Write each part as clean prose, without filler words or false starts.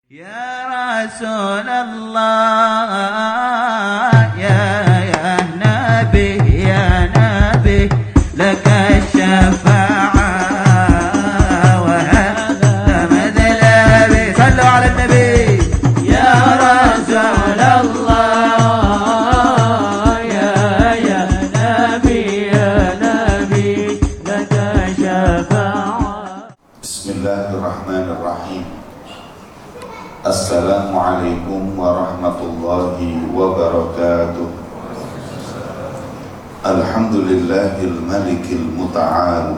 Ya Rasulullah, ya Nabi, laka syafa'ah wa hadha madlabi. Sallu ala Nabi. Ya Rasulullah, ya Nabi, laka syafa'ah. Bismillahirrahmanirrahim. Assalamualaikum warahmatullahi wabarakatuh. Alhamdulillahil malikil muta'al,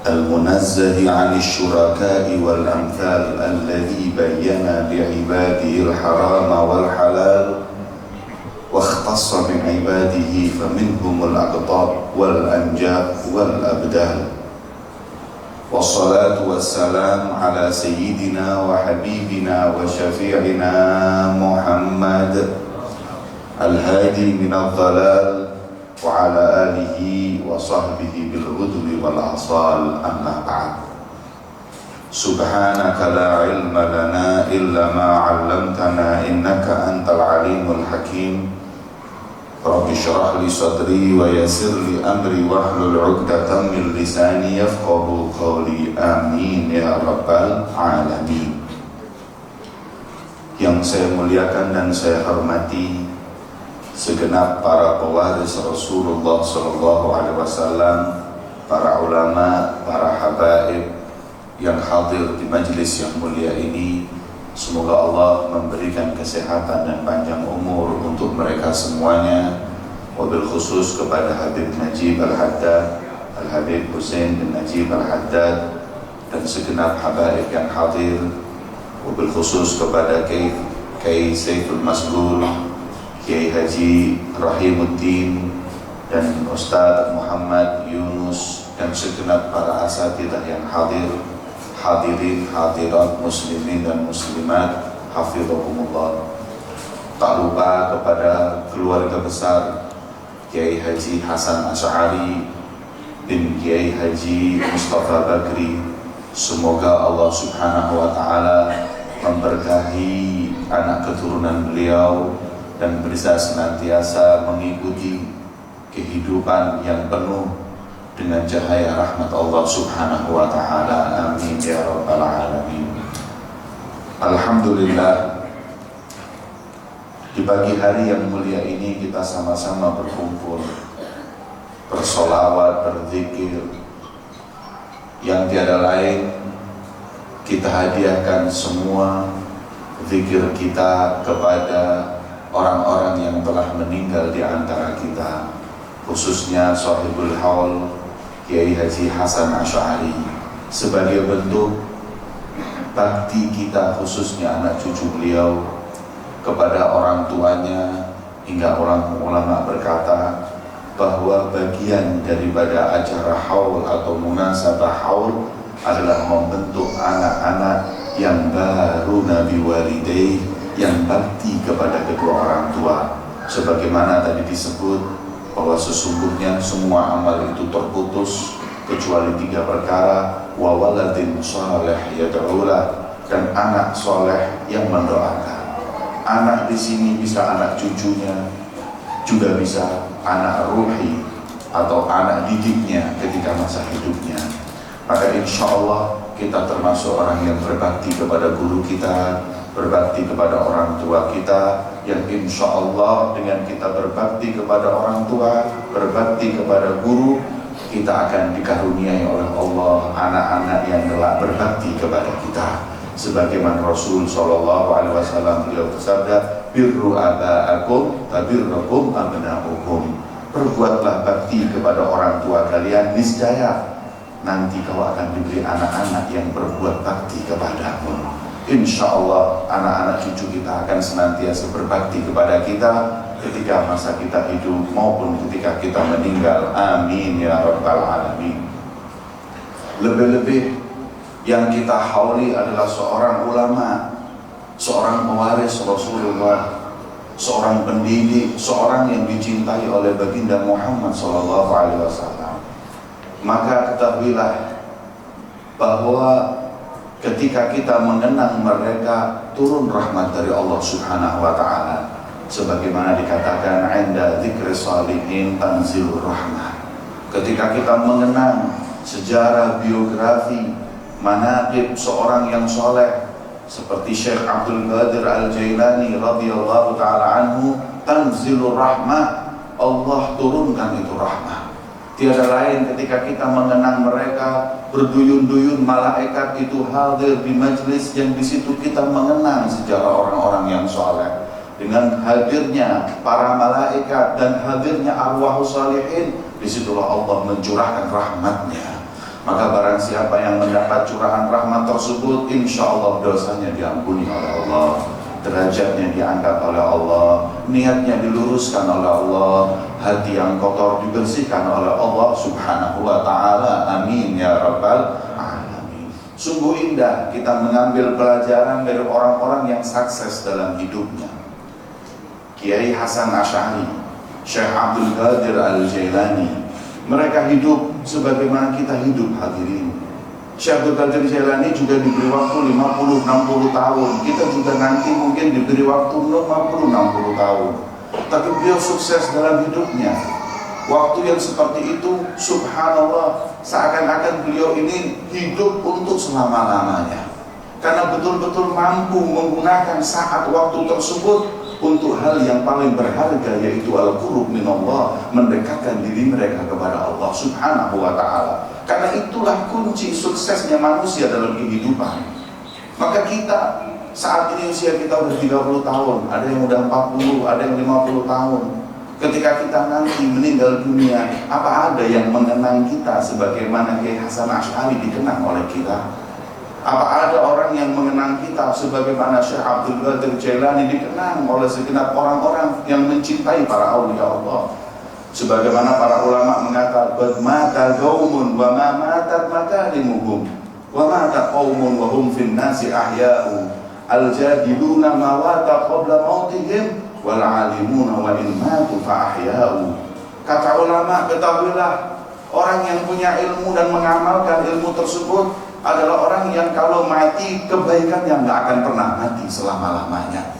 al-munazzahi 'anil syuraka'i wal amthal, alladhi bayyana li'ibadihi al-harama wal halal wa ikhtassa min ibadihi faminhumul aqtab wal anjab wal abdal. Wassalatu wassalam ala sayyidina wa habibina wa syafi'ina Muhammad al-hadi minal dhalal wa ala alihi wa sahbihi bil udwi wal asal, amma ba'd. Subhanaka la ilma lana illa ma 'allamtana innaka antal alimul hakim. Rabbi syrah li sadri wa yassir li amri wahlul 'uqdatam min lisani yafqahu qawli. Amin ya rabbal alamin. Yang saya muliakan dan saya hormati segenap para pewaris Rasulullah sallallahu alaihi wasallam, para ulama, para habaib yang hadir di majelis yang mulia ini. Semoga Allah memberikan kesehatan dan panjang umur untuk mereka semuanya. Wabil khusus kepada Habib Najib Al-Haddad, Al-Habib Hussein bin Najib Al-Haddad, dan segenap habaib yang hadir. Wabil khusus kepada Kiai Saiful Masgul, Kiai Haji Rahimuddin, dan Ustaz Muhammad Yunus, dan segenap para asatidzah yang hadir. Hadirin hadirat muslimin dan muslimat hafizahumullah. Tak lupa kepada keluarga besar Kiai Haji Hasan Asy'ari bin Kiai Haji Mustafa Bakri. Semoga Allah subhanahu wa ta'ala memberkahi anak keturunan beliau dan bisa senantiasa mengikuti kehidupan yang penuh dengan cahaya rahmat Allah subhanahu wa ta'ala. Amin ya rabbal alamin. Alhamdulillah, di pagi hari yang mulia ini kita sama-sama berkumpul, bersolawat, berzikir, yang tiada lain kita hadiahkan semua zikir kita kepada orang-orang yang telah meninggal di antara kita, khususnya sahibul haul Kiai Haji Hasan Asy'ari, sebagai bentuk bakti kita, khususnya anak cucu beliau, kepada orang tuanya. Hingga orang ulama berkata bahwa bagian daripada acara haul atau munasabah haul adalah membentuk anak-anak yang baru nabi walidayh, yang bakti kepada kedua orang tua. Sebagaimana tadi disebut bahwa sesungguhnya semua amal itu terputus kecuali 3 perkara: wa waladin shalih yad'ulah, dan anak soleh yang mendoakan. Anak di sini bisa anak cucunya, juga bisa anak ruhi atau anak didiknya ketika masa hidupnya. Maka insya Allah kita termasuk orang yang berbakti kepada guru kita, berbakti kepada orang tua kita, yang insya Allah dengan kita berbakti kepada orang tua, berbakti kepada guru, kita akan dikaruniai oleh Allah anak-anak yang telah berbakti kepada kita. Sebagaimana Rasul sallallahu alaihi wasallam beliau bersabda, birru aba'akum tabirrukum abna'ukum. Perbuatlah bakti kepada orang tua kalian, niscaya nanti kau akan diberi anak-anak yang berbuat bakti kepadamu. Insya Allah anak-anak cucu kita akan senantiasa berbakti kepada kita ketika masa kita hidup maupun ketika kita meninggal. Amin ya rabbal alamin. Lebih-lebih yang kita hauli adalah seorang ulama, seorang pewaris Rasulullah, seorang pendidik, seorang yang dicintai oleh baginda Muhammad SAW. Maka ketahuilah bahwa ketika kita mengenang mereka, turun rahmat dari Allah Subhanahu wa Ta'ala. Sebagaimana dikatakan, "'inda dzikri shalihin tanzilur rahmah." Ketika kita mengenang sejarah biografi manaqib seorang yang soleh seperti Syekh Abdul Qadir Al-Jailani radhiyallahu ta'ala anhu, tanzilur rahmah, Allah turunkan itu rahmah. Tiada lain ketika kita mengenang mereka, berduyun-duyun malaikat itu hadir di majelis yang di situ kita mengenang sejarah orang-orang yang soleh. Dengan hadirnya para malaikat dan hadirnya arwah salihin, disitulah Allah mencurahkan rahmatnya. Maka barang siapa yang mendapat curahan rahmat tersebut, insya Allah dosanya diampuni oleh Allah, derajatnya diangkat oleh Allah, niatnya diluruskan oleh Allah, hati yang kotor dibersihkan oleh Allah Subhanahu wa Ta'ala. Amin ya Rabbal Alamin. Sungguh indah kita mengambil pelajaran dari orang-orang yang sukses dalam hidupnya. Kiai Hasan Asy'ari, Syekh Abdul Qadir Al-Jailani, mereka hidup sebagaimana kita hidup, hadirin. Syekh Abdul Qadir Jailani juga diberi waktu 50-60 tahun. Kita juga nanti mungkin diberi waktu 50-60 tahun. Tapi beliau sukses dalam hidupnya. Waktu yang seperti itu, subhanallah, seakan-akan beliau ini hidup untuk selama-lamanya. Karena betul-betul mampu menggunakan saat waktu tersebut untuk hal yang paling berharga, yaitu al-qurub minallah, mendekatkan diri mereka kepada Allah Subhanahu wa Ta'ala. Karena itulah kunci suksesnya manusia dalam kehidupan. Maka kita saat ini usia kita udah 30 tahun, ada yang udah 40, ada yang 50 tahun. Ketika kita nanti meninggal dunia, apa ada yang mengenang kita sebagaimana Kiai Hasan Asy'ari dikenang oleh kita? Apa ada orang yang mengenang kita sebagaimana Syekh Abdul Qadir Jailani dikenang oleh segenap orang-orang yang mencintai para aulia Allah? Sebagaimana para ulama mengatakan, "Qad mata qaumun wa ma matat makalimuhum wa mata qaumun wa hum fin nasi ahya'u al-jahiluna ma wata qabla mautihim wal 'alimuna wa in matu fa ahya'u." Kata ulama, ketahuilah, orang yang punya ilmu dan mengamalkan ilmu tersebut adalah orang yang kalau mati, kebaikan yang gak akan pernah mati selama-lamanya.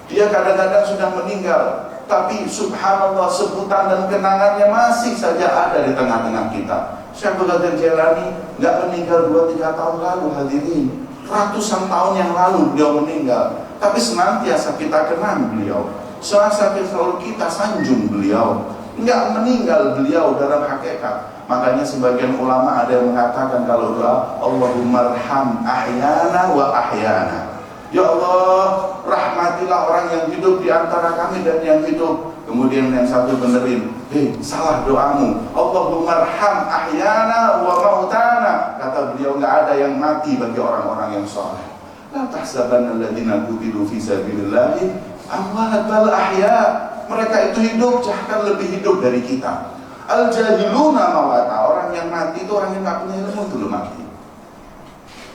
Dia kadang-kadang sudah meninggal, tapi subhanallah sebutan dan kenangannya masih saja ada di tengah-tengah kita. Syekh Abdul Qadir Jailani gak meninggal 2-3 tahun lalu, hadirin. Ratusan tahun yang lalu beliau meninggal, tapi senantiasa kita kenang beliau, selalu kita sanjung beliau. Enggak meninggal beliau dalam hakikat. Makanya sebagian ulama ada yang mengatakan kalau doa, Allahumma arham ahyana wa ahyana. Ya Allah, rahmatilah orang yang hidup di antara kami dan yang hidup. Kemudian yang satu benerin, salah doamu. Allahumma arham ahyana wa mautana. Kata beliau, enggak ada yang mati bagi orang-orang yang saleh. La tahsabanna alladziina qutilu fi sabilillahi amwat bal ahya. Mereka itu hidup, bahkan lebih hidup dari kita. Al-jahiluna mawata, orang yang mati itu orang yang tak punya ilmu dulu mati.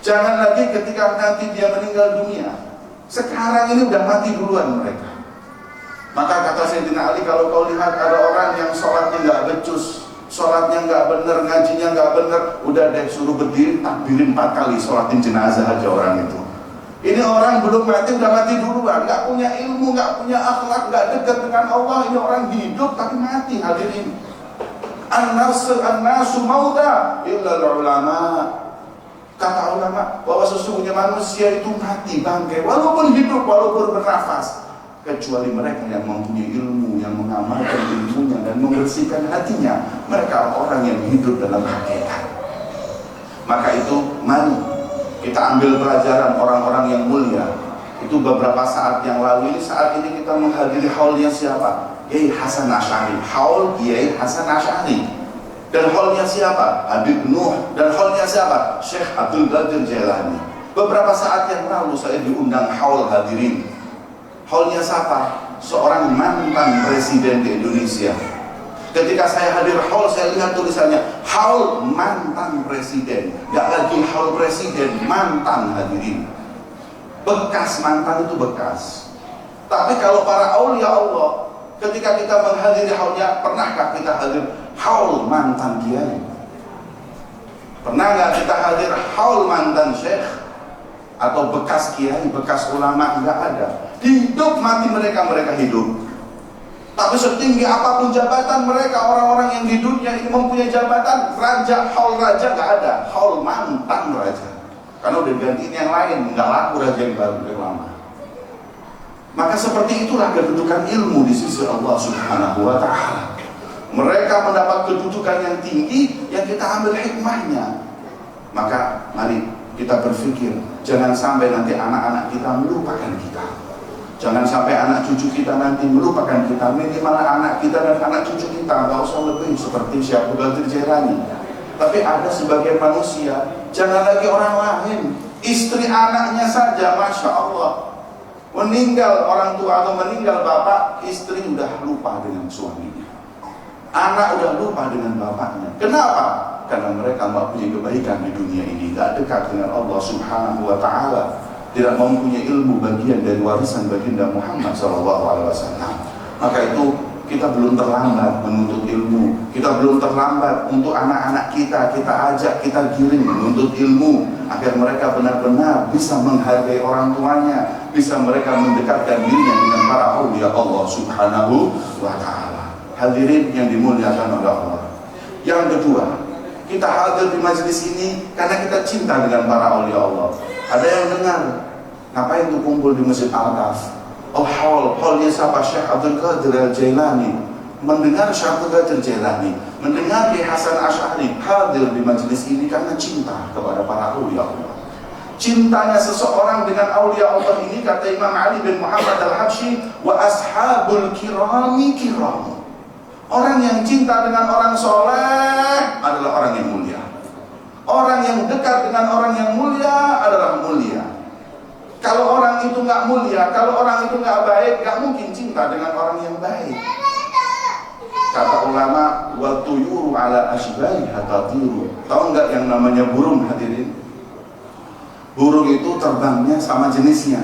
Jangan lagi ketika nanti dia meninggal dunia. Sekarang ini udah mati duluan mereka. Maka kata Sayyidina Ali, kalau kau lihat ada orang yang sholatnya nggak becus, sholatnya nggak bener, ngajinya nggak bener, udah deh suruh berdiri takbirin 4 kali, sholatin jenazah aja orang itu. Ini orang belum mati udah mati duluan, nggak punya ilmu, nggak punya akhlak, nggak dekat dengan Allah. Ini orang hidup tapi mati, hadirin. An-nasu mauta illa ulama. Kata ulama bahwa sesungguhnya manusia itu mati bangkai walaupun hidup, walaupun bernafas, kecuali mereka yang mempunyai ilmu, yang mengamalkan ilmunya dan membersihkan hatinya. Mereka orang yang hidup dalam hakikat. Maka itu mari kita ambil pelajaran orang-orang yang mulia. Itu beberapa saat yang lalu ini, saat ini kita menghadiri haulnya siapa? Kiai Hasan Asy'ari, haul Kiai Hasan Asy'ari. Dan haulnya siapa? Habib Nuh. Dan haulnya siapa? Syekh Abdul Qadir Jailani. Beberapa saat yang lalu saya diundang haul, hadirin. Haulnya siapa? Seorang mantan presiden di Indonesia. Ketika saya hadir haul, saya lihat tulisannya haul mantan presiden. Gak lagi haul presiden, mantan, hadirin. Bekas, mantan itu bekas. Tapi kalau para aulia Allah, ketika kita menghadiri haulnya, pernahkah kita hadir haul mantan kiai? Pernah nggak kita hadir haul mantan syekh? atau bekas kiai, bekas ulama, nggak ada. Hidup mati mereka hidup. Tapi setinggi apapun jabatan mereka, orang-orang yang di dunia ini mempunyai jabatan raja, haul raja nggak ada, haul mantan raja. Karena udah digantiin yang lain, nggak laku raja yang baru yang lama. Maka seperti itulah kedudukan ilmu di sisi Allah Subhanahu wa Ta'ala. Mereka mendapat kedudukan yang tinggi yang kita ambil hikmahnya. Maka mari kita berpikir, jangan sampai nanti anak-anak kita melupakan kita. Jangan sampai anak cucu kita nanti melupakan kita. Minimal anak kita dan anak cucu kita nggak usah lebih seperti Syekh Abdul Qadir Jailani. Tapi ada sebagian manusia, jangan lagi orang lain, istri anaknya saja, Masya Allah, meninggal orang tua atau meninggal bapak, istri udah lupa dengan suaminya, anak udah lupa dengan bapaknya. Kenapa? Karena mereka nggak punya kebaikan di dunia ini, nggak dekat dengan Allah Subhanahu wa Ta'ala, tidak mempunyai ilmu bagian dari warisan baginda Muhammad SAW. Maka itu kita belum terlambat menuntut ilmu, kita belum terlambat untuk anak-anak kita ajak, kita giring menuntut ilmu agar mereka benar-benar bisa menghargai orang tuanya, bisa mereka mendekatkan dirinya dengan para aulia Allah Subhanahu wa Ta'ala. Hadirin yang dimuliakan oleh Allah. Yang kedua, kita hadir di majelis ini karena kita cinta dengan para aulia Allah. Ada yang dengar, ngapain tuh kumpul di Masjid Al-Kaf? Oh, haulnya siapa? Syekh Abdul Qadir Jailani. Mendengar Syekh Abdul Qadir Jailani, mendengar Ki Hasan Asy'ari, hadir di majelis ini karena cinta kepada para aulia Allah. Cintanya seseorang dengan aulia Allah ini, kata Imam Ali bin Muhammad Al-Habsyi, wa ashabul kirami kiramu. Orang yang cinta dengan orang soleh adalah orang yang mulia. Orang yang dekat dengan orang yang mulia adalah mulia. Kalau orang itu nggak mulia, kalau orang itu nggak baik, nggak mungkin cinta dengan orang yang baik. Kata ulama, wa tuyuru ala ashbahi hatatiru. Tahu nggak yang namanya burung, hadirin? Burung itu terbangnya sama jenisnya.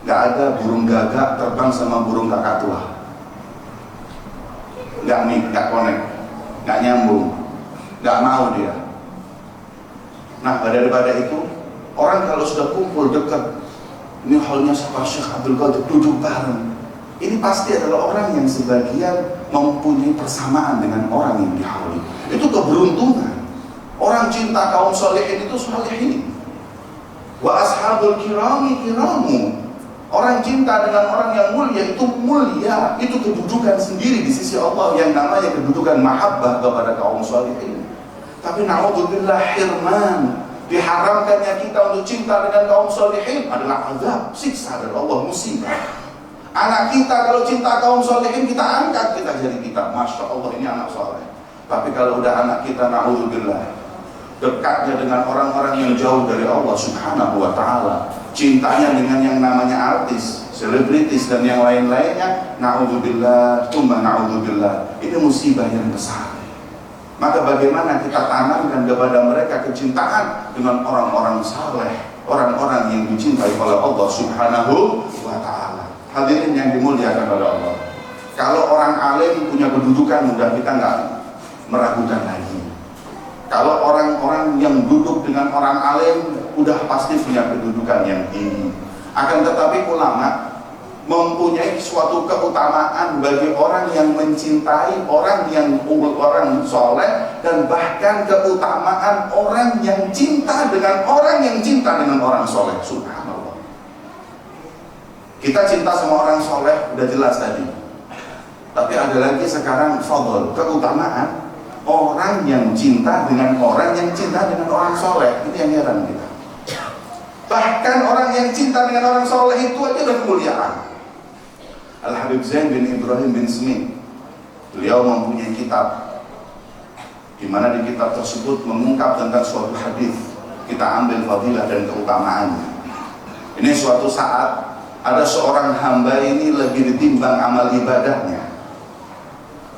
Nggak ada burung gagak terbang sama burung kakak tua. Nggak connect, nggak nyambung, nggak mau dia. Nah, daripada itu, orang kalau sudah kumpul dekat, ini halnya siapa? Syekh Abdul Qadir, duduk bareng. Ini pasti adalah orang yang sebagian mempunyai persamaan dengan orang yang dihauli. Itu keberuntungan. Orang cinta kaum solehin itu solehin. Wa ashabul kirami kiramu. Orang cinta dengan orang yang mulia itu mulia. Itu kedudukan sendiri di sisi Allah yang namanya kedudukan mahabbah kepada kaum solehin. Tapi na'udzubillah hirman. Diharamkannya kita untuk cinta dengan kaum solehin adalah azab, siksa dari Allah, musibah. Anak kita kalau cinta kaum solehin, kita angkat, kita jadi kita, Masya Allah ini anak soleh. Tapi kalau udah anak kita, na'udzubillah, dekatnya dengan orang-orang yang jauh dari Allah Subhanahu wa Ta'ala, cintanya dengan yang namanya artis, selebritis dan yang lain-lainnya, na'udzubillah, tumma na'udzubillah, ini musibah yang besar. Maka bagaimana kita tanamkan kepada mereka kecintaan dengan orang-orang saleh, orang-orang yang dicintai oleh Allah Subhanahu wa Ta'ala. Hadirin yang dimuliakan oleh Allah. Kalau orang alim punya kedudukan, mudah kita nggak meragukan lagi. Kalau orang-orang yang duduk dengan orang alim, udah pasti punya kedudukan yang tinggi. Akan tetapi ulama mempunyai suatu keutamaan bagi orang yang mencintai orang soleh, dan bahkan keutamaan orang yang cinta dengan orang yang cinta dengan orang soleh. Subhanallah. Kita cinta sama orang soleh udah jelas tadi, tapi ada lagi sekarang fadl, keutamaan orang yang cinta dengan orang yang cinta dengan orang soleh. Ini yang heran kita. Bahkan orang yang cinta dengan orang soleh itu aja udah kemuliaan. Al-Habib Zain bin Ibrahim bin Smith, beliau mempunyai kitab di mana di kitab tersebut mengungkap tentang suatu hadis. Kita ambil fadilah dan keutamaannya. Ini suatu saat ada seorang hamba ini lagi ditimbang amal ibadahnya.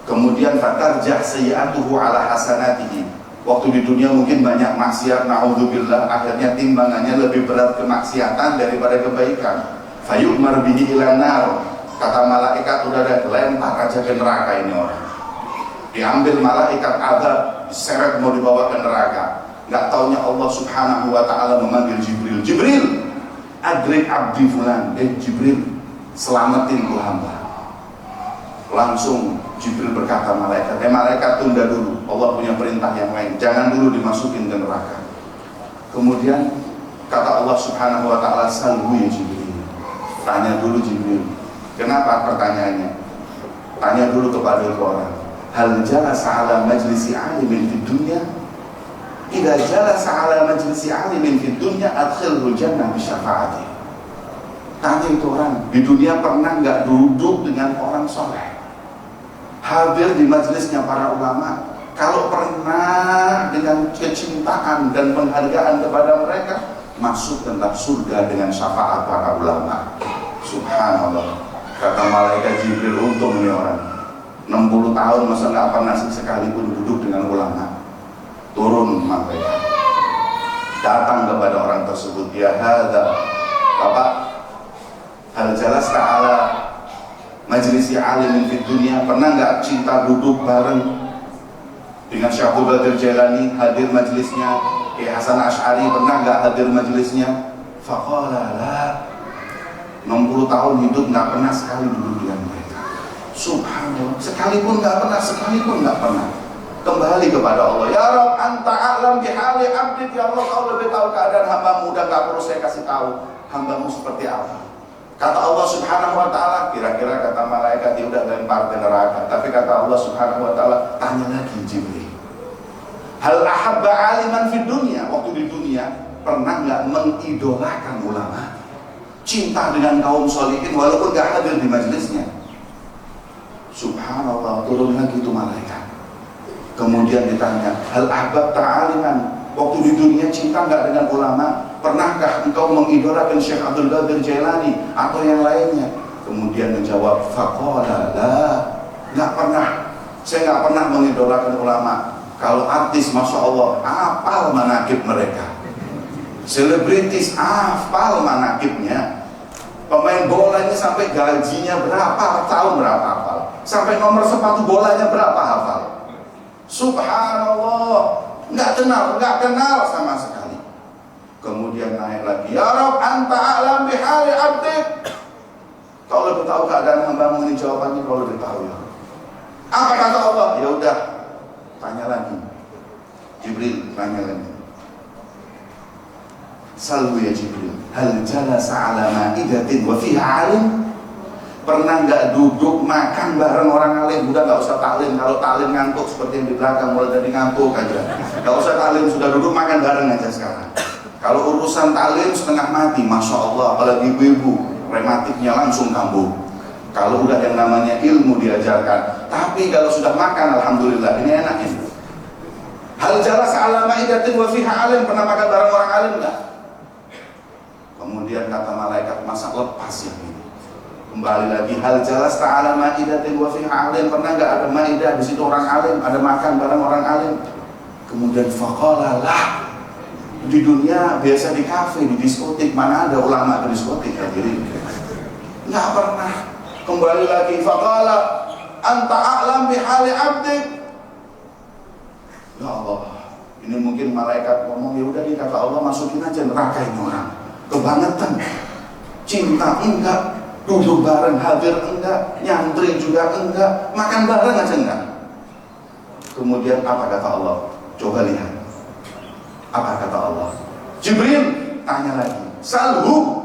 Kemudian fatarjah sayyi'atuhu ala hasanatihi. Waktu di dunia mungkin banyak maksiat, na'udzubillah, akhirnya timbangannya lebih berat kemaksiatan daripada kebaikan. Fayu'mar bihi ilan nar. Kata malaikat, udah ada, lempar aja ke neraka ini orang. Diambil malaikat azab, diseret mau dibawa ke neraka. Nggak taunya Allah subhanahu wa ta'ala memanggil Jibril. Jibril, adrik abdi fulan. Jibril, selamatin ku hamba. Langsung Jibril berkata malaikat, malaikat tunda dulu, Allah punya perintah yang lain, jangan dulu dimasukin ke neraka. Kemudian kata Allah subhanahu wa ta'ala, salhu ya Jibril. Tanya dulu Jibril. Kenapa pertanyaannya? Tanya dulu kepada orang, hal jalasa ala majlisi alimin fid dunya? Idza jalasa ala majlisi alimin fid dunya adkhilhul jannah bi syafaati. Tanya itu orang, di dunia pernah nggak duduk dengan orang soleh, hadir di majelisnya para ulama? Kalau pernah, dengan kecintaan dan penghargaan kepada mereka, masuk tentang surga dengan syafaat para ulama. Subhanallah. Kata malaikat Jibril, untung ini orang 60 tahun masa nggak pernah sekalipun duduk dengan ulama. Turun malaikat, datang kepada orang tersebut, ya hadza, Bapak, hal jalas ta'ala majlisi alimin fid dunia, pernah nggak cinta duduk bareng dengan Syekh Abdul Qadir Jailani, hadir majelisnya? Hasan Asy'ari pernah nggak hadir majelisnya? Faqala la, 60 tahun hidup nggak pernah sekali duduk dengan mereka. Subhanallah, sekalipun nggak pernah. Kembali kepada Allah. Ya Rabb, anta a'lam bihali abdi. Ya Allah, kau lebih tahu keadaan hambamu, dan nggak perlu saya kasih tahu hambamu seperti apa. Kata Allah subhanahu wa ta'ala, kira-kira kata malaikat, dia udah lempar ke neraka. Tapi kata Allah subhanahu wa ta'ala, tanya lagi Jibril, hal ahabba aliman fid dunya? Waktu di dunia pernah nggak mengidolakan ulama, cinta dengan kaum sholihin walaupun nggak hadir di majelisnya? Subhanallah, turun lagi itu malaikat. Kemudian ditanya, hal ahbab ta'aliman? Waktu di dunia cinta nggak dengan ulama? Pernahkah engkau mengidolakan Syekh Abdul Qadir Jailani atau yang lainnya? Kemudian menjawab, faqala la, nggak pernah. Saya nggak pernah mengidolakan ulama. Kalau artis, masya Allah, hafal manaqib mereka. Selebritis, hafal manaqibnya. Pemain bolanya sampai gajinya berapa tahun berapa hafal. Sampai nomor sepatu bolanya berapa hafal. Subhanallah, nggak kenal sama sekali. Kemudian naik lagi, ya Rabb, anta a'lam bihali abdik. Kau lebih tahu keadaan hambamu. Ini jawabannya, kau lebih tahu ya. Apa kata Allah? Ya udah, tanya lagi. Jibril tanya lagi. Salhu ya Jibril, hal jalasa ala ma'idatin wa fiha alim? Pernah nggak duduk makan bareng orang alim? Udah nggak usah taklim. Kalau taklim ngantuk seperti yang di belakang, mulai dari ngantuk aja. Nggak usah taklim, sudah duduk makan bareng aja sekarang. Kalau urusan taklim setengah mati, masya Allah, apalagi ibu-ibu, rematiknya langsung kambuh. Kalau udah yang namanya ilmu diajarkan. Tapi kalau sudah makan, alhamdulillah, ini enak ini. Hal jalasa ala ma'idatin wa fiha alim? Pernah makan bareng orang alim nggak? Kemudian kata malaikat, masa lepas yang ini. Kembali lagi, hal jalas ta'ala ma'idatin wa fiha alim? Pernah nggak ada ma'idah, di situ orang alim, ada makan bareng orang alim? Kemudian faqala lah, di dunia biasa di kafe, di diskotik, mana ada ulama di diskotik hadirin? Nggak pernah. Kembali lagi, faqala anta a'lam bihali abdik. Ya Allah, ini mungkin malaikat ngomong, ya udah nih, kata Allah, masukin aja neraka ini orang. Kebangetan, cinta enggak, duduk bareng hadir enggak, nyantri juga enggak, makan bareng aja enggak. Kemudian apa kata Allah? Coba lihat. Apa kata Allah? Jibril tanya lagi, salhu.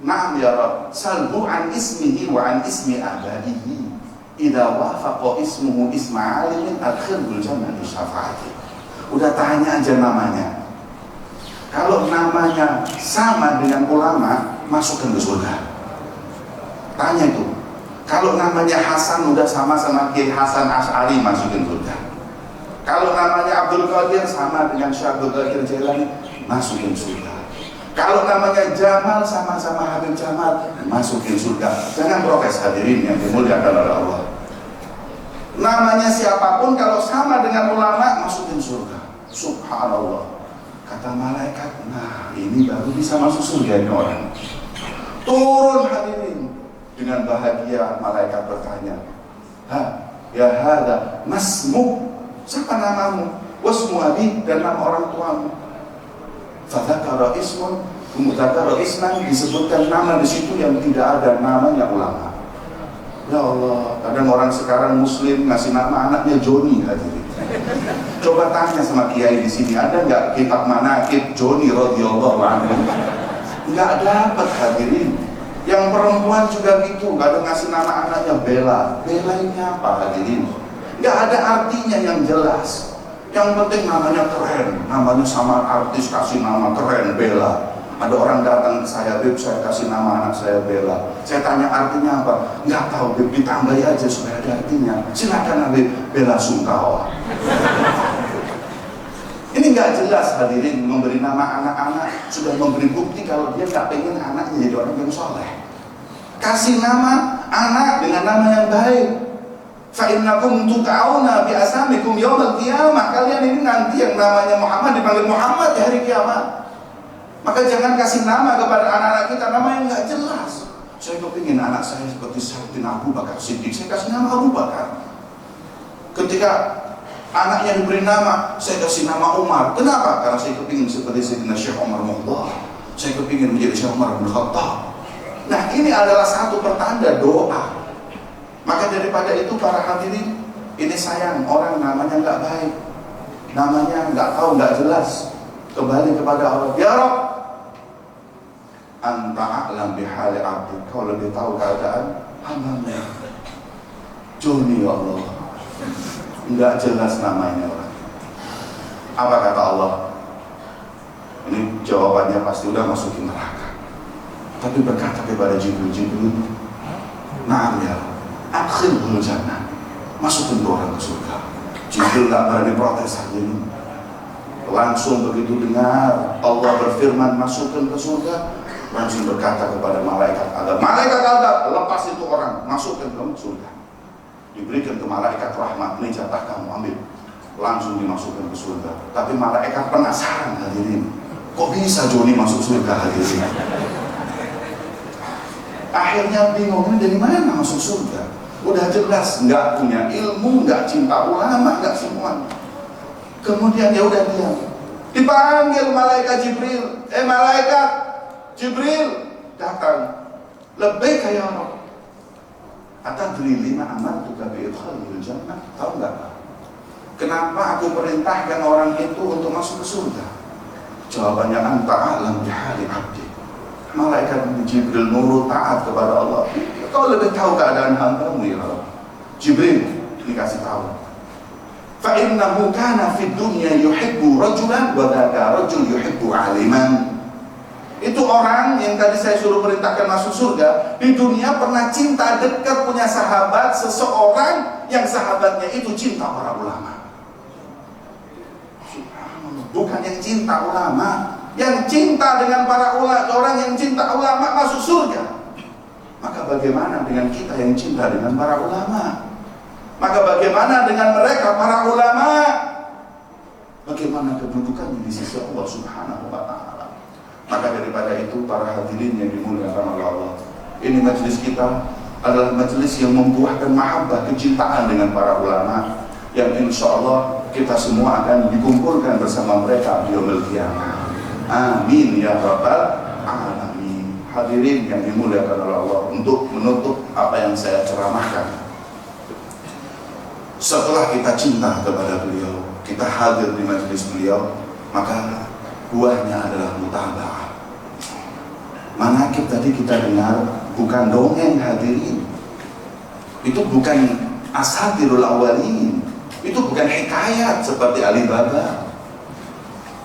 Naam ya Rabb, salhu an ismihi wa an ismi abadihi. Idza wafaqa ismuhu isma alimin adkhilul jannah bi syafaati. Udah tanya aja namanya. Kalau namanya sama dengan ulama, masukkan ke surga. Tanya itu. Kalau namanya Hasan udah sama Kiai Hasan Asy'ari, masukin surga. Kalau namanya Abdul Qadir sama dengan Syekh Abdul Qadir Jailani, masukin surga. Kalau namanya Jamal sama Habib Jamal, masukin surga. Jangan protes hadirin yang dimuliakan oleh Allah. Namanya siapapun kalau sama dengan ulama, masukin surga. Subhanallah. Kata malaikat, nah ini baru bisa masuk surga ini orang. Turun hadirin. Dengan bahagia malaikat bertanya, ya hada masmuk, siapa namamu? wasmu abi, dan nama orang tuamu. Fadzakara ismun, dzakara isman, disebutkan nama di situ yang tidak ada namanya ulama. Ya Allah, kadang orang sekarang muslim ngasih nama anaknya Joni hadirin. Coba tanya sama kiai di sini, ada nggak kitab manaqib Joni radhiyallahu anhu? Nggak dapat hadirin. Yang perempuan juga gitu, kadang ngasih nama anaknya Bella. Bella ini apa hadirin? Nggak ada artinya yang jelas. Yang penting namanya keren, namanya sama artis kasih nama keren Bella. Ada orang datang ke saya, Beb, saya kasih nama anak saya Bella. Saya tanya artinya apa? Nggak tahu, Beb, ditambahi aja supaya ada artinya. Silakan, Beb, Bella Sungkawa. Ini nggak jelas hadirin. Memberi nama anak-anak sudah memberi bukti kalau dia nggak pengen anaknya jadi orang yang soleh. Kasih nama anak dengan nama yang baik. Fa'innakum tuqauna bi asamikum yaumil qiyamah. Kalian ini nanti yang namanya Muhammad dipanggil Muhammad di hari kiamat. Maka jangan kasih nama kepada anak-anak kita nama yang nggak jelas. Saya kepingin anak saya seperti Sayyidina Abu Bakar Siddiq, saya kasih nama Abu Bakar. Ketika anaknya diberi nama, saya kasih nama Umar. Kenapa? Karena saya kepingin seperti Sayyidina Syekh Umar Muhdar. Saya kepingin menjadi Syekh Umar bin Khattab. Nah, ini adalah satu pertanda doa. Maka daripada itu para hadirin, ini sayang orang namanya nggak baik, namanya nggak tahu, nggak jelas. Kembali kepada Allah. Ya Rabb, Anta a'lam bihali abdi, kau lebih tahu keadaan hamba-Mu. Joni ya Allah, nggak jelas namanya orang. Apa kata Allah? Ini jawabannya pasti udah masukin neraka. Tapi berkata kepada Jibril, Naam ya Rabb, adkhilhul jannah, masukin orang ke surga. Jibril nggak berani protes hari ini. Langsung begitu dengar Allah berfirman masukkan ke surga, langsung berkata kepada malaikat Adam, lepas itu orang, masukkan kamu ke surga. Diberikan ke malaikat rahmat, ini jatah kamu, ambil. Langsung dimasukkan ke surga. Tapi malaikat penasaran hadirin, kok bisa Joni masuk surga hadirin? Akhirnya bingung, ini dari mana masuk surga? Udah jelas nggak punya ilmu, nggak cinta ulama, nggak semua. Kemudian ya udah diam. Dipanggil malaikat Jibril, malaikat Jibril datang. Labbaika ya Rabb. Atadri lima amartuka bi idkhalil jannah? Tahu nggak? Kenapa aku perintahkan orang itu untuk masuk ke surga? Jawabannya anta a'lam bihali abdi. Malaikat Jibril nurut taat kepada Allah. Kau lebih tahu keadaan hamba-Mu ya Rabb. Jibril dikasih tahu. Fa innahu kana fid dunya yuhibbu rajulan wa dzaka rajul yuhibbu aliman. Itu orang yang tadi saya suruh perintahkan masuk surga, di dunia pernah cinta dekat punya sahabat seseorang yang sahabatnya itu cinta para ulama. Bukan yang cinta ulama, yang cinta dengan para ulama, orang yang cinta ulama masuk surga. Maka bagaimana dengan kita yang cinta dengan para ulama? Maka bagaimana dengan mereka para ulama? Bagaimana kedudukannya di sisi Allah Subhanahu wa taala? Maka daripada itu para hadirin yang dimuliakan oleh Allah, ini majelis kita adalah majelis yang membuahkan mahabbah, kecintaan dengan para ulama yang insya Allah kita semua akan dikumpulkan bersama mereka di yaumil qiyamah. Amin ya rabbal alamin. Hadirin yang dimuliakan oleh Allah, untuk menutup apa yang saya ceramahkan, setelah kita cinta kepada beliau, kita hadir di majelis beliau, maka buahnya adalah mutaba'ah. Manaqib tadi kita dengar bukan dongeng hadirin. Itu bukan asatirul awalin. Itu bukan hikayat seperti Alibaba.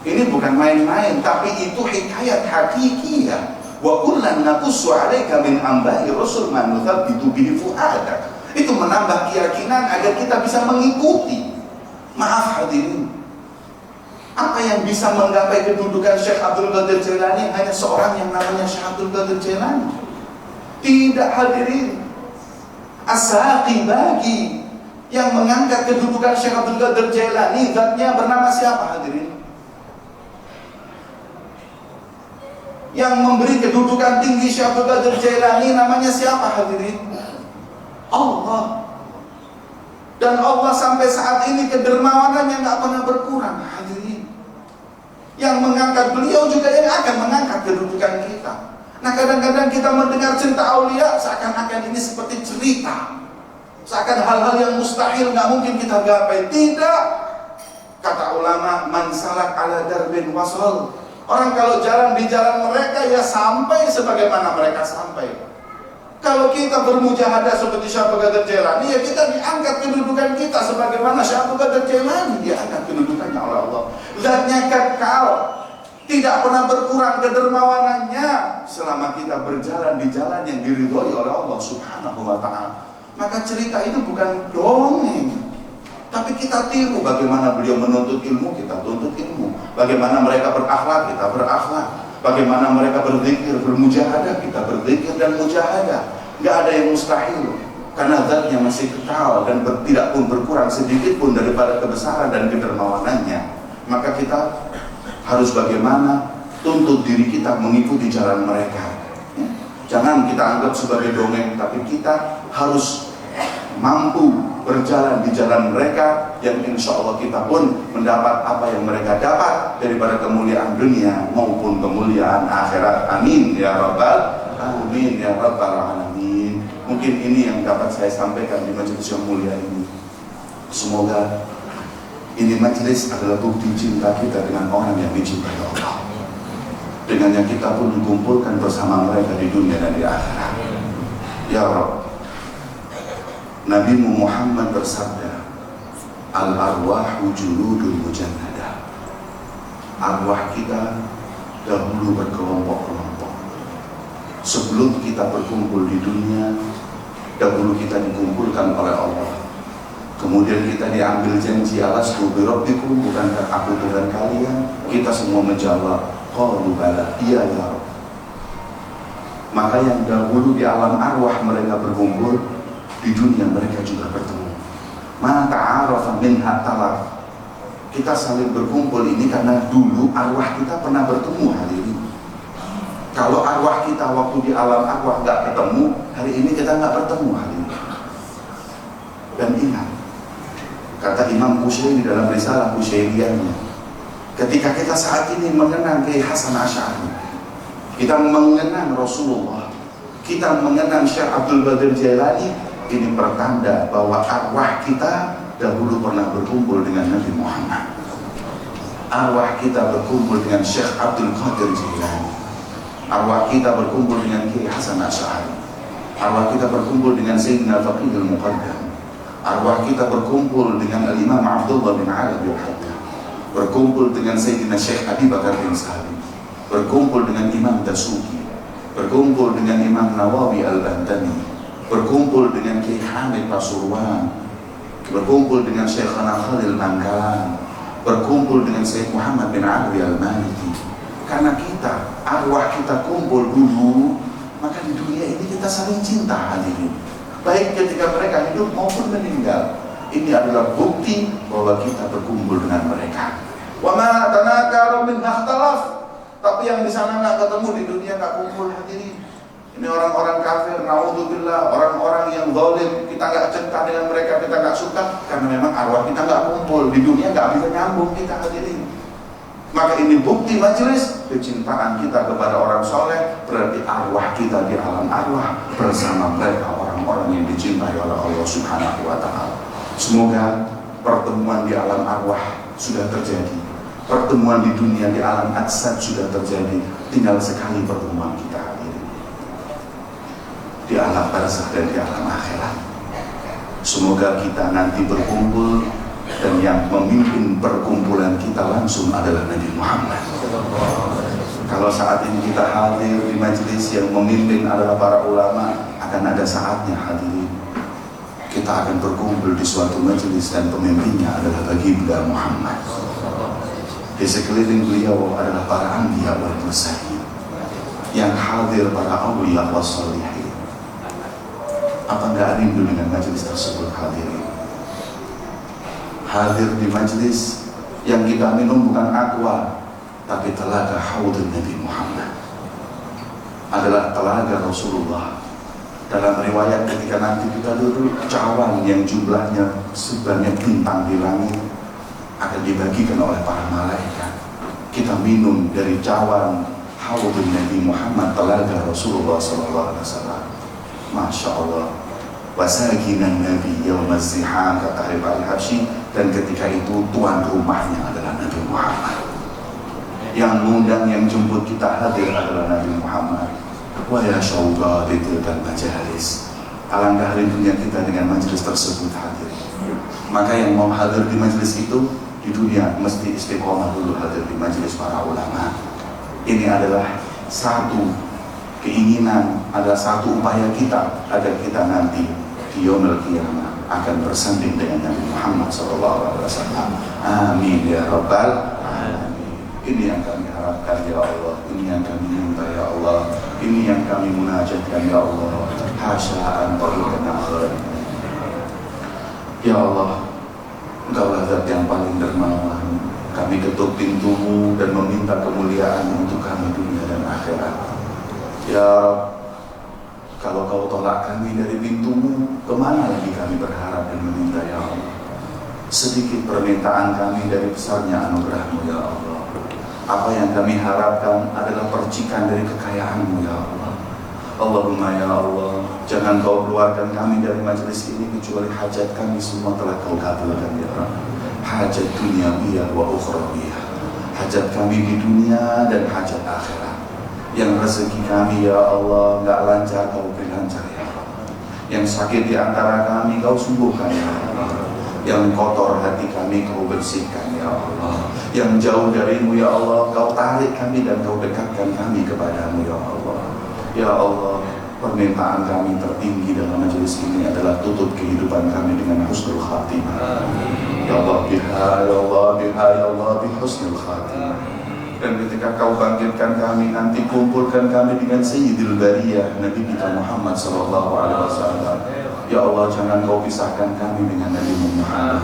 Ini bukan main-main, tapi itu hikayat hakikiyah. Wa kullan naqussu 'alaika min anba'i rusul ma nuthabbitu bihi fu'adak. Itu menambah keyakinan agar kita bisa mengikuti. Maaf hadirin, apa yang bisa menggapai kedudukan Syekh Abdul Qadir Jailani hanya seorang yang namanya Syekh Abdul Qadir Jailani? Tidak hadirin. As-Saqi bagi yang mengangkat kedudukan Syekh Abdul Qadir Jailani, zatnya bernama siapa hadirin? Yang memberi kedudukan tinggi Syekh Abdul Qadir Jailani namanya siapa hadirin? Allah. Dan Allah sampai saat ini kedermawanannya nggak pernah berkurang. Hadirin, yang mengangkat beliau juga yang akan mengangkat kedudukan kita. Nah, kadang-kadang kita mendengar cerita aulia seakan-akan ini seperti cerita, seakan hal-hal yang mustahil nggak mungkin kita gapai. Tidak. Kata ulama, man salak ala darbin wasal. Orang kalau jalan di jalan mereka ya sampai sebagaimana mereka sampai. Kalau kita bermujahadah seperti Syekh Abdul Qadir Jailani, ya kita diangkat kedudukan kita sebagaimana Syekh Abdul Qadir Jailani diangkat kedudukannya oleh Allah. Zatnya kekal, tidak pernah berkurang kedermawanannya selama kita berjalan di jalan yang diridhoi oleh Allah Subhanahu wa ta'ala. Maka cerita itu bukan dongeng, tapi kita tiru bagaimana beliau menuntut ilmu, kita tuntut ilmu. Bagaimana mereka berakhlak, kita berakhlak. Bagaimana mereka berzikir, bermujahadah, kita berzikir dan mujahadah. Gak ada yang mustahil, karena zatnya masih kekal dan tidak pun berkurang sedikit pun daripada kebesaran dan kedermawanannya. Maka kita harus bagaimana tuntut diri kita mengikuti jalan mereka. Jangan kita anggap sebagai dongeng, tapi kita harus mampu berjalan di jalan mereka, yang insya Allah kita pun mendapat apa yang mereka dapat daripada kemuliaan dunia maupun kemuliaan akhirat. Amin ya rabbal alamin ya rabbal alamin. Mungkin ini yang dapat saya sampaikan di majelis yang mulia ini. Semoga ini majelis adalah bukti cinta kita dengan orang yang dicintai Allah, dengan yang kita pun dikumpulkan bersama mereka di dunia dan di akhirat. Ya Rabb, Nabi Muhammad bersabda, al-arwahu juludul mujannadah. Arwah kita dahulu berkelompok-kelompok. Sebelum kita berkumpul di dunia, dahulu kita dikumpulkan oleh Allah. Kemudian kita diambil janji, alastu bi rabbikum, bukankah aku Tuhan kalian? Kita semua menjawab, qalu bala, iya ya Rabb. Maka yang dahulu di alam arwah mereka berkumpul, di dunia mereka juga bertemu. Ma ta'arafa minha talaf. Kita saling berkumpul ini karena dulu arwah kita pernah bertemu hari ini. Kalau arwah kita waktu di alam arwah nggak ketemu, hari ini kita nggak bertemu hari ini. Dan ingat, kata Imam Qushairi dalam risalah Qushairiyahnya, ketika kita saat ini mengenang Kiai Hasan Asy'ari, kita mengenang Rasulullah, kita mengenang Syekh Abdul Qadir Jailani, ini pertanda bahwa arwah kita dahulu pernah berkumpul dengan Nabi Muhammad. Arwah kita berkumpul dengan Syekh Abdul Qadir Jailani. Arwah kita berkumpul dengan Kiai Hasan Asy'ari. Arwah kita berkumpul dengan Sayyidina Faqihul Muqaddam. Arwah kita berkumpul dengan Al-Imam Abdullah bin Arabi al-Haddad. Berkumpul dengan Sayyidina Syekh Abi Bakar bin Sabi. Berkumpul dengan Imam Dasuki. Berkumpul dengan Imam Nawawi al-Bantani. Berkumpul dengan Kiai Hamid Pasuruan, berkumpul dengan Syekh Khalil Manggalan, berkumpul dengan Syekh Muhammad bin Abi al-Maliki. Karena kita, arwah kita kumpul dulu, maka di dunia ini kita saling cinta hadirin. Baik ketika mereka hidup maupun meninggal. Ini adalah bukti bahwa kita berkumpul dengan mereka. Wa ma tanakaru min ikhtilaf. Tapi yang di sana nggak ketemu, di dunia nggak kumpul hadirin. Ini orang-orang kafir, naudzubillah, orang-orang yang zalim, kita nggak cinta dengan mereka, kita nggak suka, karena memang arwah kita nggak kumpul di dunia, nggak bisa nyambung kita hadirin. Maka ini bukti majelis kecintaan kita kepada orang soleh, berarti arwah kita di alam arwah bersama mereka orang-orang yang dicintai oleh Allah Subhanahu wa ta'ala. Semoga pertemuan di alam arwah sudah terjadi, pertemuan di dunia di alam ajsad sudah terjadi, tinggal sekali pertemuan kita di alam barzakh dan di alam akhirat. Semoga kita nanti berkumpul dan yang memimpin perkumpulan kita langsung adalah Nabi Muhammad. Kalau saat ini kita hadir di majelis yang memimpin adalah para ulama, akan ada saatnya hadirin kita akan berkumpul di suatu majelis dan pemimpinnya adalah baginda Muhammad. Di sekeliling beliau adalah para anbiya wal mursalin, yang hadir para awliya was shalihin. Apa nggak rindu dengan majelis tersebut hadirin? Hadir di majelis yang kita minum bukan aqua, tapi telaga haudun Nabi Muhammad. Adalah telaga Rasulullah Dalam riwayat ketika nanti kita duduk, cawan yang jumlahnya sebanyak bintang di langit akan dibagikan oleh para malaikat. Kita minum dari cawan haudun Nabi Muhammad, telaga Rasulullah SAW. Masya Allah. Wasaginan Nabi yaumaz ziham, kata Habib Al-Habsyi. Dan ketika itu tuan rumahnya adalah Nabi Muhammad. Yang mengundang, yang jemput kita hadir adalah Nabi Muhammad. Wa ya syauqa ditilkan majalis. Alangkah rindunya kita dengan majelis tersebut hadir. Maka yang mau hadir di majelis itu di dunia mesti istiqomah dulu hadir di majelis para ulama. Ini adalah satu keinginan, adalah satu upaya kita agar kita nanti di yaumul qiyamah akan bersanding dengan Nabi Muhammad SAW. Amin ya rabbal alamin. Ini yang kami harapkan ya Allah, ini yang kami minta ya Allah, ini yang kami munajatkan ya Allah. Hasya an tariqana khair. Ya Allah, Engkaulah zat yang paling dermawan. Kami ketuk pintumu dan meminta kemuliaan untuk kami dunia dan akhirat. Ya Rabb, kalau kau tolak kami dari pintumu, kemana lagi kami berharap dan meminta ya Allah? Sedikit permintaan kami dari besarnya anugerahmu ya Allah. Apa yang kami harapkan adalah percikan dari kekayaanmu ya Allah. Allahumma ya Allah, jangan kau keluarkan kami dari majelis ini kecuali hajat kami semua telah kau kabulkan ya Allah. Hajat dunyawiyah wa ukhrawiyah, hajat kami di dunia dan hajat akhirat. Yang rezeki kami ya Allah nggak lancar, kau beri lancar ya Allah. Yang sakit di antara kami kau sembuhkan ya Allah. Yang kotor hati kami kau bersihkan ya Allah. Yang jauh darimu ya Allah, kau tarik kami dan kau dekatkan kami kepadamu ya Allah. Ya Allah, permintaan kami tertinggi dalam majelis ini adalah tutup kehidupan kami dengan husnul khatimah. Ya Allah biha, ya Allah biha, ya Allah bihusnul khatimah. Dan ketika kau bangkitkan kami nanti, kumpulkan kami dengan Sayyidil Bariyah Nabi kita Muhammad SAW. Ya Allah, jangan kau pisahkan kami dengan Nabi Muhammad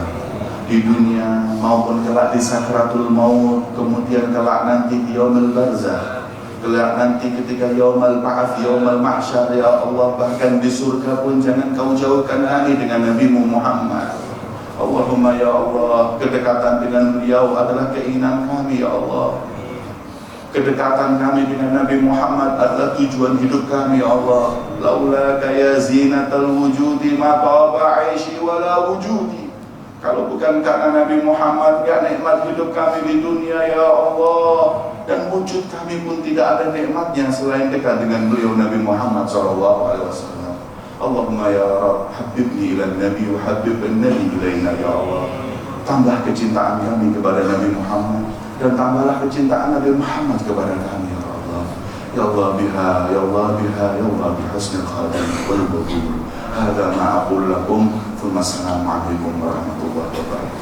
di dunia maupun kelak di sakratul maut, kemudian kelak nanti di yaumul barzakh, kelak nanti ketika yaumul ba'ats, yaumul mahsyar ya Allah. Bahkan di surga pun jangan kau jauhkan kami dengan Nabi Muhammad. Allahumma ya Allah, kedekatan dengan beliau adalah keinginan kami ya Allah. Kedekatan kami dengan Nabi Muhammad adalah tujuan hidup kami ya Allah. Laulaka ya zinatal wujudi ma taba 'aishi wala wujudi. Kalau bukan karena Nabi Muhammad, gak nikmat hidup kami di dunia ya Allah. Dan wujud kami pun tidak ada nikmatnya selain dekat dengan beliau Nabi Muhammad SAW. Allahumma ya Rabb, habibni ila Nabi wa habibin Nabi ilaina ya Allah. Tambah kecintaan kami kepada Nabi Muhammad dan tambahlah kecintaan Nabi Muhammad kepada kami ya Allah. Ya Allah biha, ya Allah biha, ya Allah bihusnil khatimah wal qabul. Hadza ma aqul lakum, thumma assalamu alaikum warahmatullahi wabarakatuh.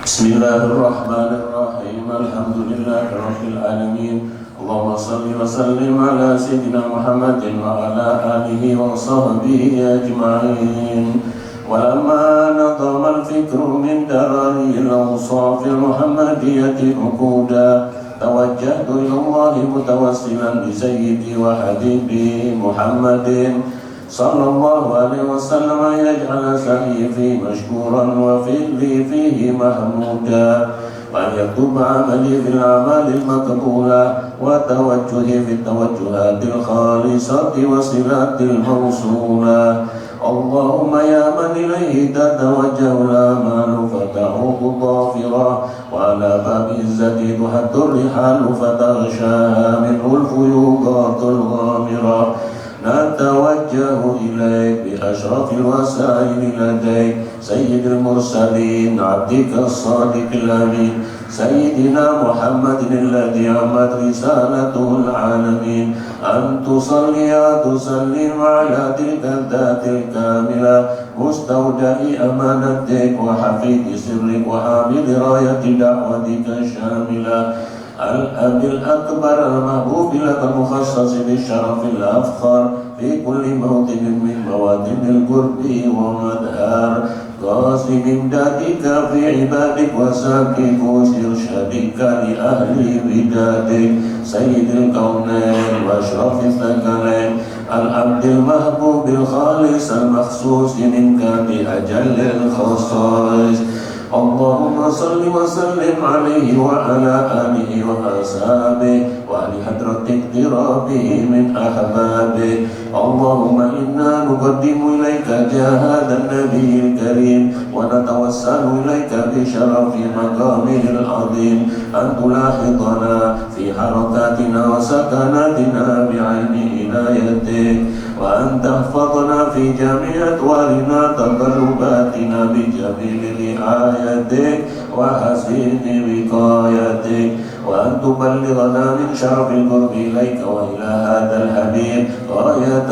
Bismillahirrahmanirrahim. Alhamdulillahirabbil alamin. Allahumma shalli wa sallim ala sayyidina Muhammadin wa ala alihi wa sahbihi ajma'in. Walamma nadama al-fikru min darari al-awsaf al-muhammadiyyati uquda, tawajjahtu ila Allah mutawassilan bi sayyidi wa habibi Muhammadin sallallahu alaihi wasallam yaj'ala sa'yi fi mashkuran wa fi'li fihi mahmuda, wa yaktub 'amali fil a'malil maqbula, wa tawajjuhi fit tawajjuhatil khalisati wa silatil mawsula. Allahumma ya man ilayhi tatawajjahu al-amalu fata'uqu dhafira, wa ala babi izzati tuhaddur rihalu fataghsha minhu al-fuyudatul ghamira. Natawajjahu ilayk bi ashrafil wasaili ladayk sayyidil mursalin abdika as-sadiqil amin sayyidina Muhammadin alladhi ammat risalatuhul alamin. An tusalli wa tusallim ala tilka dhatil kamila mustawda'i amanatik wa hafidhi sirrik wa hamidi rayati da'watika syamila. Al-Abil Akbar al-Mahbubi laka mukhassasi bisyarafil afkhar fi kulli mawtinin min mawadinil qurbi wa madhar. قاسم إمدادك في عبادك وساكب إرشادك لأهل ودادك سيد الكونين وأشرف الثقلين العبد المحبوب الخالص المخصوص منك بأجل الخصائص اللهم صل وسلم عليه وعلى آله وأصحابه وعلى حضرة اقترابه من أحبابه اللهم إنا نقدم إليك جاه هذا النبي الكريم ونتوسل إليك بشرف مقامه العظيم أن تلاحظنا في حركاتنا وسكناتنا بعين عنايتك وأن تحفظنا في جميع أطوارنا تقلباتنا بجميل رعايتك وحسين وقايتك وأن تبلغنا من شرف القرب إليك وإلى هذا الحبيب غاية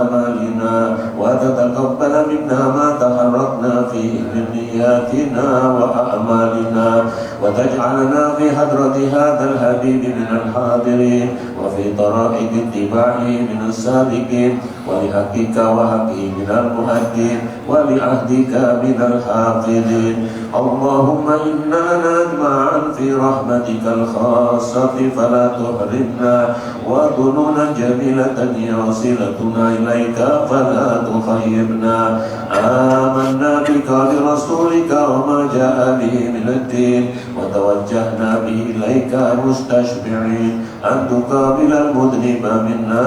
آمالنا وتتقبل منا ما تحركنا فيه من نياتنا وأعمالنا وتجعلنا في حضرة هذا الحبيب من الحاضرين وفي طرائق اتباعه من السالكين ولحقك وحقه من المهدين ولعهدك من الحافظين اللهم إنا نجمعا في رحمتك الخاصة فلا تحرمنا وظنونا جميلة هي وصلتنا إليك فلا تخيبنا آمنا بك ولرسولك وما جاء به من الدين وتوجهنا به إليك مستشفعين أن تقابل المذنب منا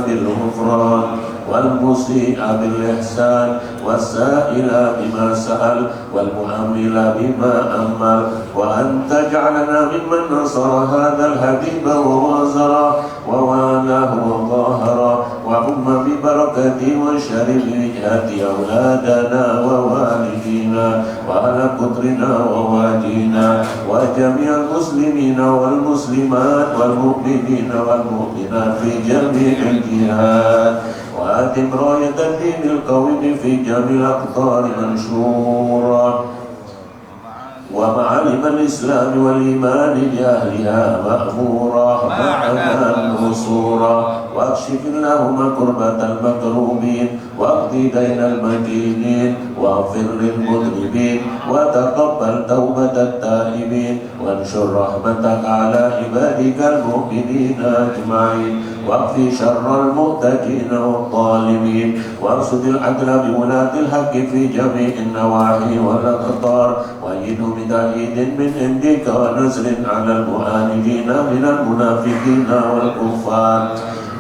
بالغفران والمسيء بالإحسان والسائل بما سأل والمؤمل بما أمل وأن تجعلنا ممن نصر هذا الحبيب ووازره ووالاه وظاهره وعم ببركة وشرف وجهة أولادنا ووالدينا وعلى قدرنا وواجينا وجميع المسلمين والمسلمات والمؤمنين والمؤمنات في جميع الجهات وآتم راية الدين القويم في جميع الأقطار منشورا ومعالم الإسلام والإيمان لأهلها مأمورا معنا نصورا واكشف اللهم كربة المكروبين واقضي دين المدينين واغفر للمذنبين وتقبل توبة التائبين وانشر رحمتك على عبادك المؤمنين أجمعين واكفي شر المؤتجين والظالمين وارصد العدل بولاة الحق في جميع النواحي والأقطار وأيده بتأييد من عندك ونصر على المعاندين من المنافقين والكفار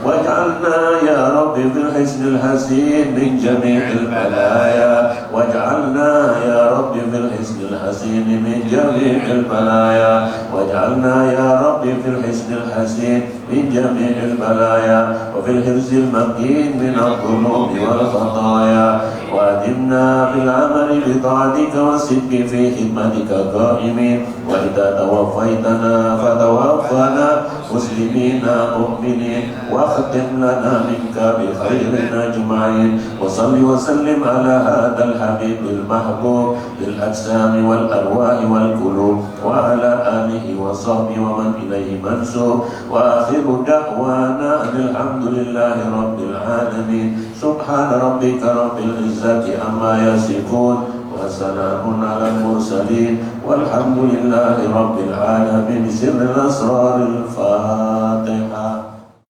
واجعلنا يا رب في الحسن الحسين من جميع البلايا واجعلنا يا رب في الحسن الحسين من جميع البلايا واجعلنا يا رب في الحسن الحسين من جميع البلايا وفي الحرز المكين من الذنوب والخطايا وأدمنا في العمل بطاعتك والصدق في خدمتك قائمين وإذا توفيتنا فتوفنا مسلمين مؤمنين واختم لنا منك بخير أجمعين وصل وسلم على هذا الحبيب المحبوب بالأجسام والأرواح والقلوب وعلى آله وصحبه ومن إليه منسوب وآخر دعوانا أن الحمد لله رب العالمين سبحان ربك رب العزة عما يصفون وسلام على المرسلين والحمد لله رب العالمين بسر الأسرار الفاتحة.